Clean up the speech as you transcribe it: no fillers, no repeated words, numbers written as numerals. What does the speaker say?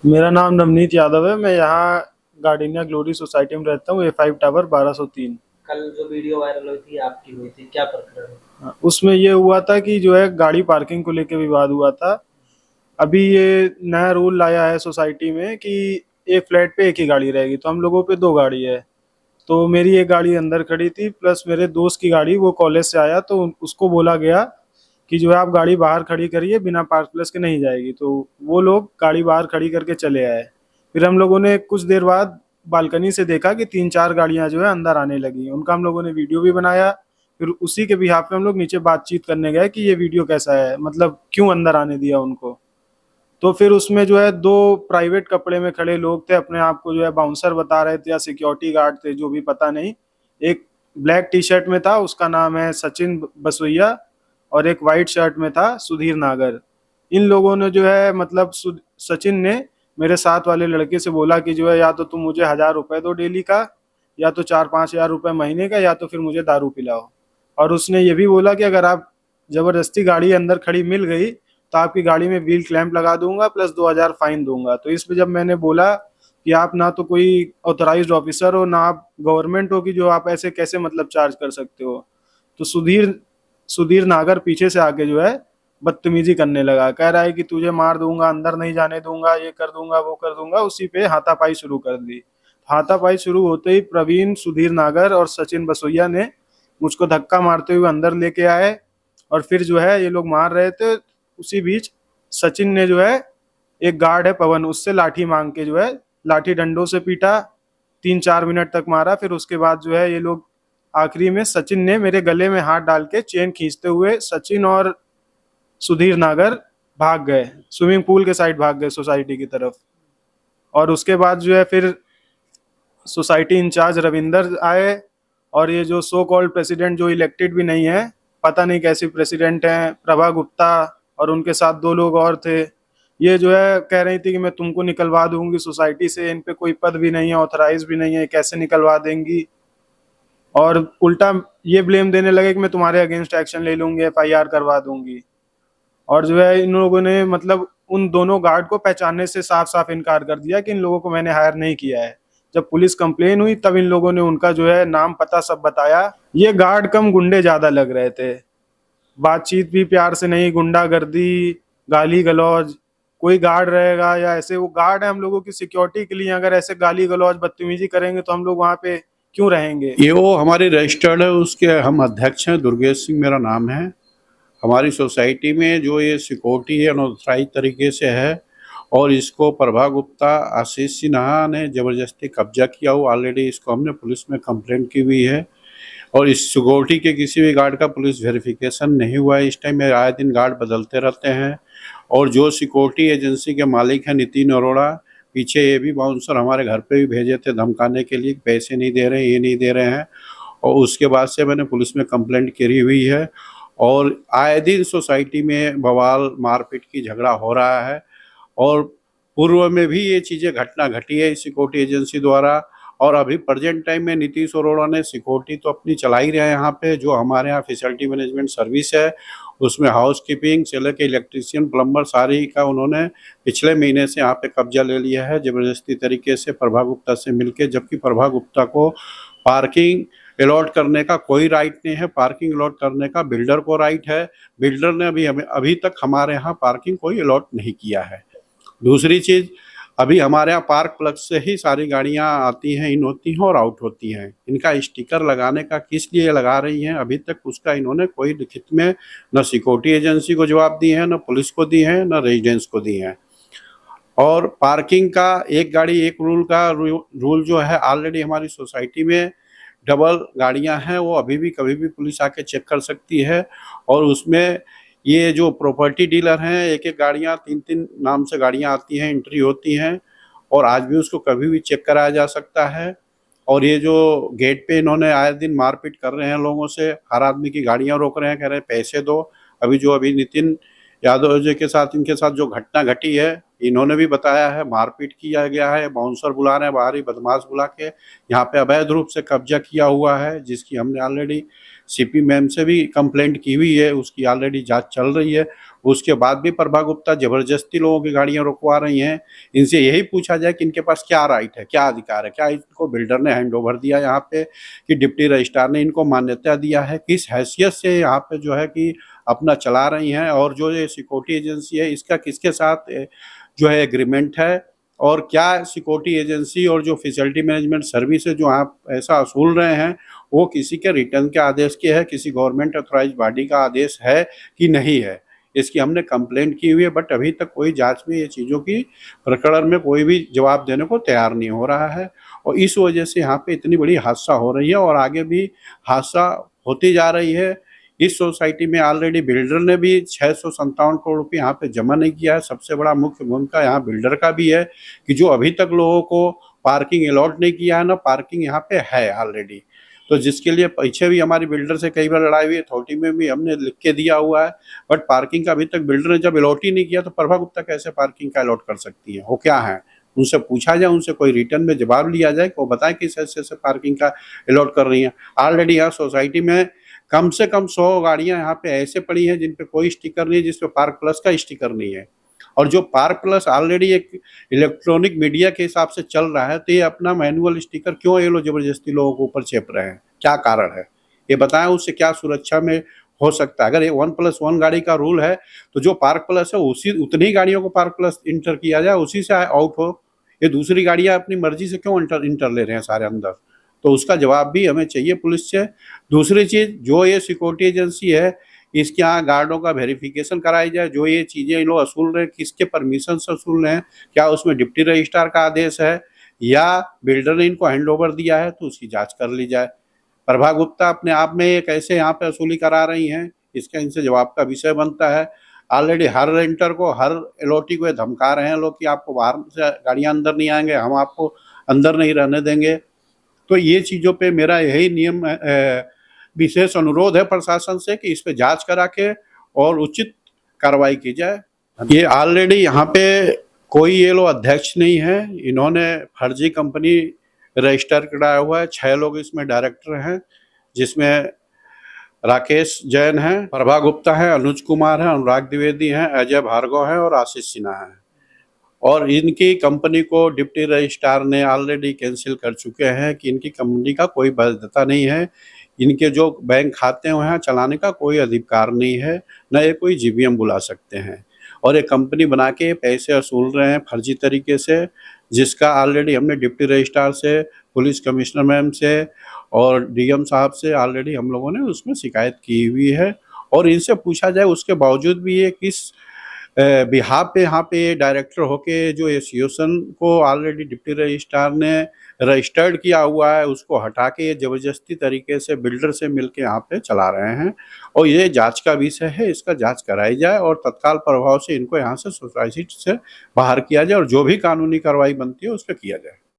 मेरा नाम नवनीत यादव है। मैं यहाँ गार्डिनिया ग्लोरी सोसाइटी में रहता हूँ, A5 टावर 1203। कल जो वीडियो वायरल हुई थी आपकी हुई थी, क्या प्रकरण है? उसमें ये हुआ था कि जो है गाड़ी पार्किंग को लेके विवाद हुआ था। अभी ये नया रूल लाया है सोसाइटी में कि एक फ्लैट पे एक ही गाड़ी रहेगी, तो हम लोगों पे दो गाड़ी है। तो मेरी एक गाड़ी अंदर खड़ी थी, प्लस मेरे दोस्त की गाड़ी, वो कॉलेज से आया तो उसको बोला गया कि जो है आप गाड़ी बाहर खड़ी करिए, बिना पार्क प्लस के नहीं जाएगी। तो वो लोग गाड़ी बाहर खड़ी करके चले आए। फिर हम लोगों ने कुछ देर बाद बालकनी से देखा कि तीन चार गाड़ियां जो है अंदर आने लगी। उनका हम लोगों ने वीडियो भी बनाया। फिर उसी के बिहाफ पे हम लोग नीचे बातचीत करने गए कि ये वीडियो कैसा है, मतलब क्यों अंदर आने दिया उनको। तो फिर उसमें जो है दो प्राइवेट कपड़े में खड़े लोग थे, अपने आप को जो है बाउंसर बता रहे थे या सिक्योरिटी गार्ड थे, जो भी पता नहीं। एक ब्लैक टी शर्ट में था, उसका नाम है सचिन बसोइया। और एक वाइट शर्ट में था सुधीर नागर। इन लोगों ने जो है मतलब सचिन ने मेरे साथ वाले लड़के से बोला कि जो है या तो तुम मुझे 1,000 रुपए दो डेली का, या तो 4-5 हज़ार रुपए महीने का, या तो फिर मुझे दारू पिलाओ। और उसने ये भी बोला कि अगर आप जबरदस्ती गाड़ी अंदर खड़ी मिल गई तो आपकी गाड़ी में व्हील क्लैंप लगा दूंगा, प्लस 2,000 फाइन दूंगा। तो इस पे जब मैंने बोला कि आप ना तो कोई ऑथराइज्ड ऑफिसर हो, ना आप गवर्नमेंट हो, कि जो आप ऐसे कैसे मतलब चार्ज कर सकते हो। तो सुधीर सुधीर नागर पीछे से आके जो है बदतमीजी करने लगा, कह रहा है कि तुझे मार दूंगा, अंदर नहीं जाने दूंगा, ये कर दूंगा, वो कर दूंगा। उसी पे हाथापाई शुरू कर दी। हाथापाई शुरू होते ही प्रवीण, सुधीर नागर और सचिन बसोइया ने मुझको धक्का मारते हुए अंदर लेके आए। और फिर जो है ये लोग मार रहे थे। उसी बीच सचिन ने जो है, एक गार्ड है पवन, उससे लाठी मांग के जो है लाठी डंडों से पीटा। 3-4 मिनट तक मारा। फिर उसके बाद जो है ये लोग, आखिरी में सचिन ने मेरे गले में हाथ डाल के चेन खींचते हुए सचिन और सुधीर नागर भाग गए, स्विमिंग पूल के साइड भाग गए सोसाइटी की तरफ। और उसके बाद जो है फिर सोसाइटी इंचार्ज रविंदर आए। और ये जो सो कॉल्ड प्रेसिडेंट, जो इलेक्टेड भी नहीं है, पता नहीं कैसी प्रेसिडेंट हैं, प्रभा गुप्ता, और उनके साथ दो लोग और थे। ये जो है कह रही थी कि मैं तुमको निकलवा दूंगी सोसाइटी से, इन पे कोई पद भी नहीं है, ऑथराइज भी नहीं है, कैसे निकलवा देंगी। और उल्टा ये ब्लेम देने लगे कि मैं तुम्हारे अगेंस्ट एक्शन ले लूंगी, FIR करवा दूंगी। और जो है इन लोगों ने मतलब उन दोनों गार्ड को पहचानने से साफ साफ इनकार कर दिया कि इन लोगों को मैंने हायर नहीं किया है। जब पुलिस कंप्लेन हुई तब इन लोगों ने उनका जो है नाम पता सब बताया। ये गार्ड कम गुंडे ज्यादा लग रहे थे। बातचीत भी प्यार से नहीं, गुंडागर्दी, गाली गलौज। कोई गार्ड रहेगा या ऐसे, वो गार्ड है हम लोगों की सिक्योरिटी के लिए, अगर ऐसे गाली गलौज बदतमीजी करेंगे तो हम लोग वहां पे क्यों रहेंगे। ये वो हमारी रजिस्टर्ड है, उसके हम अध्यक्ष हैं। दुर्गेश सिंह मेरा नाम है। हमारी सोसाइटी में जो ये सिक्योरिटी है अनऑथराइज तरीके से है, और इसको प्रभा गुप्ता, आशीष सिन्हा ने ज़बरदस्ती कब्जा किया हुआ। ऑलरेडी इसको हमने पुलिस में कंप्लेंट की हुई है। और इस सिक्योरिटी के किसी भी गार्ड का पुलिस वेरिफिकेशन नहीं हुआ है। इस टाइम में आए दिन गार्ड बदलते रहते हैं। और जो सिक्योरिटी एजेंसी के मालिक हैं नितिन अरोड़ा, पीछे ये भी बाउंसर हमारे घर पे भी भेजे थे धमकाने के लिए, पैसे नहीं दे रहे हैं, ये नहीं दे रहे हैं। और उसके बाद से मैंने पुलिस में कंप्लेंट करी हुई है। और आए दिन सोसाइटी में बवाल, मारपीट की झगड़ा हो रहा है। और पूर्व में भी ये चीज़ें घटना घटी है इस सिक्योरिटी एजेंसी द्वारा। और अभी प्रेजेंट टाइम में नीतीश अरोड़ा ने सिक्योरिटी तो अपनी चला ही रहे हैं यहाँ पे। जो हमारे यहाँ फैसिलिटी मैनेजमेंट सर्विस है, उसमें हाउस कीपिंग से लेकर इलेक्ट्रीशियन, प्लम्बर, सारी का उन्होंने पिछले महीने से यहाँ पे कब्जा ले लिया है ज़बरदस्ती तरीके से प्रभा गुप्ता से मिलके। जबकि प्रभा गुप्ता को पार्किंग अलॉट करने का कोई राइट नहीं है। पार्किंग अलॉट करने का बिल्डर को राइट है। बिल्डर ने अभी तक हमारे यहाँ पार्किंग कोई अलॉट नहीं किया है। दूसरी चीज़, अभी हमारे यहाँ पार्क प्लग से ही सारी गाड़ियाँ आती हैं, इन होती हैं और आउट होती हैं। इनका स्टिकर लगाने का किस लिए लगा रही हैं, अभी तक उसका इन्होंने कोई लिखित में न सिक्योरिटी एजेंसी को जवाब दिए हैं, न पुलिस को दी हैं, न रेजिडेंस को दी हैं। और पार्किंग का एक गाड़ी एक रूल का रूल जो है, ऑलरेडी हमारी सोसाइटी में डबल गाड़ियां हैं, वो अभी भी कभी भी पुलिस आके चेक कर सकती है। और उसमें ये जो प्रॉपर्टी डीलर हैं, एक एक गाड़ियां, तीन तीन नाम से गाड़ियां आती हैं, एंट्री होती हैं, और आज भी उसको कभी भी चेक कराया जा सकता है। और ये जो गेट पे इन्होंने आए दिन मारपीट कर रहे हैं लोगों से, हर आदमी की गाड़ियां रोक रहे हैं, कह रहे हैं पैसे दो। अभी नितिन यादव जी के साथ, इनके साथ जो घटना घटी है, इन्होंने भी बताया है मारपीट किया गया है, बाउंसर बुला रहे हैं, बाहरी बदमाश बुला के यहाँ पे अवैध रूप से कब्जा किया हुआ है, जिसकी हमने ऑलरेडी CP मैम से भी कंप्लेंट की हुई है, उसकी ऑलरेडी जांच चल रही है। उसके बाद भी प्रभा गुप्ता जबरदस्ती लोगों की गाड़ियां रुकवा रही हैं। इनसे यही पूछा जाए कि इनके पास क्या राइट है, क्या अधिकार है, क्या इनको बिल्डर ने हैंड ओवर दिया यहाँ पे, कि डिप्टी रजिस्ट्रार ने इनको मान्यता दिया है, किस हैसियत से यहाँ पे जो है कि अपना चला रही हैं, और जो ये सिक्योरिटी एजेंसी है इसका किसके साथ जो है एग्रीमेंट है, और क्या सिक्योरिटी एजेंसी और जो फैसिलिटी मैनेजमेंट सर्विस है जो आप ऐसा वसूल रहे हैं वो किसी के रिटर्न के आदेश के है, किसी गवर्नमेंट अथॉराइज बॉडी का आदेश है कि नहीं है। इसकी हमने कंप्लेंट की हुई है, बट अभी तक कोई जांच में ये चीज़ों की प्रकरण में कोई भी जवाब देने को तैयार नहीं हो रहा है, और इस वजह से यहाँ पे इतनी बड़ी हादसा हो रही है और आगे भी हादसा होती जा रही है। इस सोसाइटी में ऑलरेडी बिल्डर ने भी 657 करोड़ रुपये यहाँ पे जमा नहीं किया है। सबसे बड़ा मुख्य भूमिका यहाँ बिल्डर का भी है कि जो अभी तक लोगों को पार्किंग अलॉट नहीं किया है ना, पार्किंग यहाँ पे है ऑलरेडी, तो जिसके लिए पीछे भी हमारी बिल्डर से कई बार लड़ाई हुई है, अथॉरिटी में भी हमने लिख के दिया हुआ है, बट पार्किंग का अभी तक बिल्डर ने जब अलॉट ही नहीं किया तो प्रभा गुप्ता कैसे पार्किंग का अलॉट कर सकती है? वो क्या है, उनसे पूछा जाए, उनसे कोई रिटर्न में जवाब लिया जाए कि वो बताएं किस हैसियत से पार्किंग का अलॉट कर रही हैं। ऑलरेडी यहाँ सोसाइटी में कम से कम 100 गाड़ियां यहाँ पे ऐसे पड़ी हैं जिन पे कोई स्टिकर नहीं है, जिसपे पार्क प्लस का स्टिकर नहीं है, और जो पार्क प्लस ऑलरेडी एक इलेक्ट्रॉनिक मीडिया के हिसाब से चल रहा है, तो ये अपना मैनुअल स्टिकर क्यों ये लोग जबरदस्ती लोगों को ऊपर चेप रहे हैं? क्या कारण है ये बताएं, उससे क्या सुरक्षा में हो सकता है? अगर ये 1+1 गाड़ी का रूल है तो जो पार्क प्लस है उसी उतनी गाड़ियों को पार्क प्लस इंटर किया जाए, उसी से आउट हो। ये दूसरी गाड़ियां अपनी मर्जी से क्यों इंटर ले रहे हैं सारे अंदर? तो उसका जवाब भी हमें चाहिए पुलिस से। दूसरी चीज़, जो ये सिक्योरिटी एजेंसी है इसके यहाँ गार्डों का वेरिफिकेशन कराई जाए, जो ये चीज़ें लोग वसूल रहे हैं किसके परमिशन से वसूल रहे हैं, क्या उसमें डिप्टी रजिस्ट्रार का आदेश है या बिल्डर ने इनको हैंड ओवर दिया है, तो उसकी जांच कर ली जाए। प्रभा गुप्ता अपने आप में ये कैसे यहाँ पे वसूली करा रही हैं, इसका इनसे जवाब का विषय बनता है। ऑलरेडी हर रेंटर को, हर एलओटी को ये धमका रहे हैं लोग कि आपको बाहर से गाड़ियाँ अंदर नहीं आएंगे, हम आपको अंदर नहीं रहने देंगे। तो ये चीज़ों पे मेरा यही नियम विशेष अनुरोध है प्रशासन से कि इस पे जांच करा के और उचित कार्रवाई की जाए। ये ऑलरेडी यहाँ पे कोई ये लोग अध्यक्ष नहीं है, इन्होंने फर्जी कंपनी रजिस्टर कराया हुआ है। 6 लोग इसमें डायरेक्टर हैं, जिसमें राकेश जैन है, प्रभा गुप्ता है, अनुज कुमार है, अनुराग द्विवेदी हैं, अजय भार्गव है और आशीष सिन्हा है। और इनकी कंपनी को डिप्टी रजिस्ट्रार ने ऑलरेडी कैंसिल कर चुके हैं कि इनकी कंपनी का कोई वैधता नहीं है, इनके जो बैंक खाते हैं चलाने का कोई अधिकार नहीं है, न ये कोई जीवीएम बुला सकते हैं, और ये कंपनी बना के पैसे वसूल रहे हैं फर्जी तरीके से, जिसका ऑलरेडी हमने डिप्टी रजिस्ट्रार से, पुलिस कमिश्नर मैम से और डीएम साहब से ऑलरेडी हम लोगों ने उसमें शिकायत की हुई है। और इनसे पूछा जाए उसके बावजूद भी ये किस बिहार पे यहाँ पे डायरेक्टर होके जो एसोसिएशन को ऑलरेडी डिप्टी रजिस्ट्रार ने रजिस्टर्ड किया हुआ है उसको हटा के ये जबरदस्ती तरीके से बिल्डर से मिलके यहाँ पे चला रहे हैं, और ये जांच का विषय है, इसका जांच कराई जाए और तत्काल प्रभाव से इनको यहाँ से सोसाइटी से बाहर किया जाए और जो भी कानूनी कार्रवाई बनती है उस पर किया जाए।